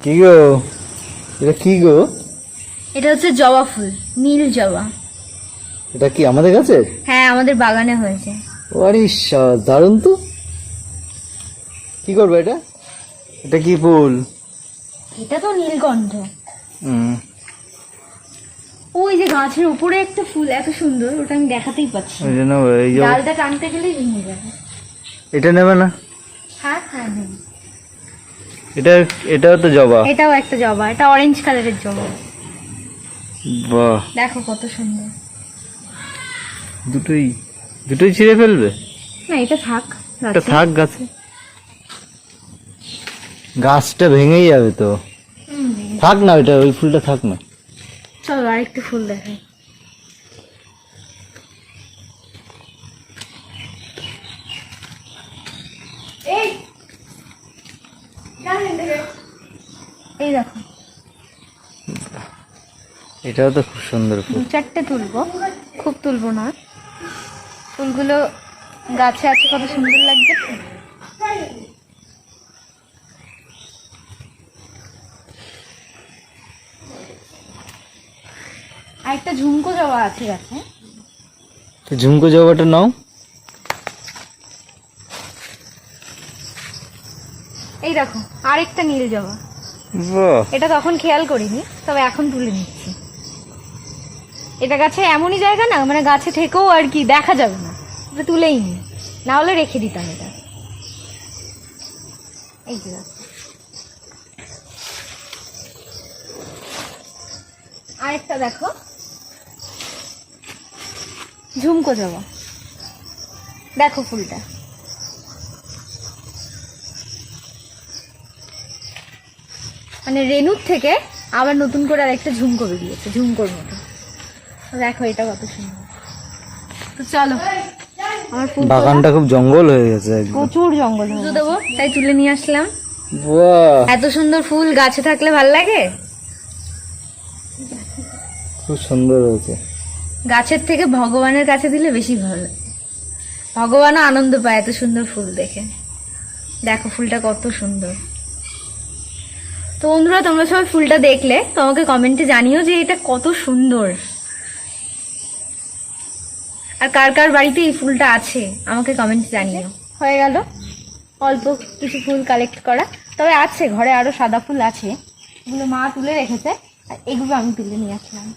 কি গো, এটা কি গো? এটা হচ্ছে জবা ফুল, নীল জবা। এটা কি আমাদের কাছে? হ্যাঁ, আমাদের বাগানে হয়েছে। আরে দারুণ তো। কি করবে এটা? এটা কি ফুল? এটা তো নীলকণ্ঠ। হুম, ওই যে গাছের উপরে একটা ফুল এত সুন্দর, ওটা আমি দেখাতেই পাচ্ছি না। ওই জন্য এই যে ডালটা টানতে গেলেই ভেঙে যাবে। এটা নেবে না? হ্যাঁ হ্যাঁ হ্যাঁ, এটাও তো জবা। এটাও একটা জবা, এটা অরেঞ্জ কালারের জবা। বাহ, দেখো কত সুন্দর। দুটোই ছিঁড়ে ফেলবে? না, এটা থাক এটা গাছে। থাক গাছে, গাছটা ভেঙেই যাবে তো। থাক না, ওই ফুলটা থাক না। চলো আরেকটু ফুল দেখাই। এই দেখো, এটাও তো খুব সুন্দর ফুল। 2-4টে তুলবো, খুব তুলবো না। ফুলগুলো গাছে আছে, কত সুন্দর লাগছে। আর একটা ঝুমকো জবা আছে গাছে। তো ঝুমকো জবাটা নাও। এই দেখো আরেকটা নীল জবা। বাহ, এটা তখন খেয়াল করিনি, তবে এখন তুলে নিচ্ছি। এটা গাছে এমনই জায়গা না, মানে গাছে থেকেও আর কি দেখা যাবে না, এটা তুলেই নি, না হলে রেখে দিতাম এটা। এই যে দেখো। আরেকটা দেখো, ঝুমকো জবা। দেখো ফুলটা, মানে রেনুর থেকে আবার নতুন করে আরেকটা ঝুমকো বেরিয়েছে, ঝুমকোর মতো। দেখো এটা কত সুন্দর। তো চলো, আমার ফুল বাগানটা খুব জঙ্গল হয়ে গেছে একদম। প্রচুর জঙ্গল পুজো দেবো, তাই তুলে নিয়ে আসলাম। বাহ, এত সুন্দর ফুল গাছে থাকলে ভাল লাগে। খুব সুন্দর হয়েছে। গাছের থেকে ভগবানের কাছে দিলে বেশি ভালো লাগে, ভগবানও আনন্দ পায় এত সুন্দর ফুল দেখে। দেখো ফুলটা কত সুন্দর। তো বন্ধুরা, তোমরা সবাই ফুলটা দেখলে তোমাকে কমেন্টে জানিও যে এটা কত সুন্দর, আর কার কার বাড়িতে এই ফুলটা আছে আমাকে কমেন্টে জানিও। হয়ে গেল অল্প কিছু ফুল কালেক্ট করা, তবে আছে ঘরে আরো সাদা ফুল আছে, এগুলো মা তুলে রেখেছে, আর এগুলো আমি তুলে নিয়ে আসলাম।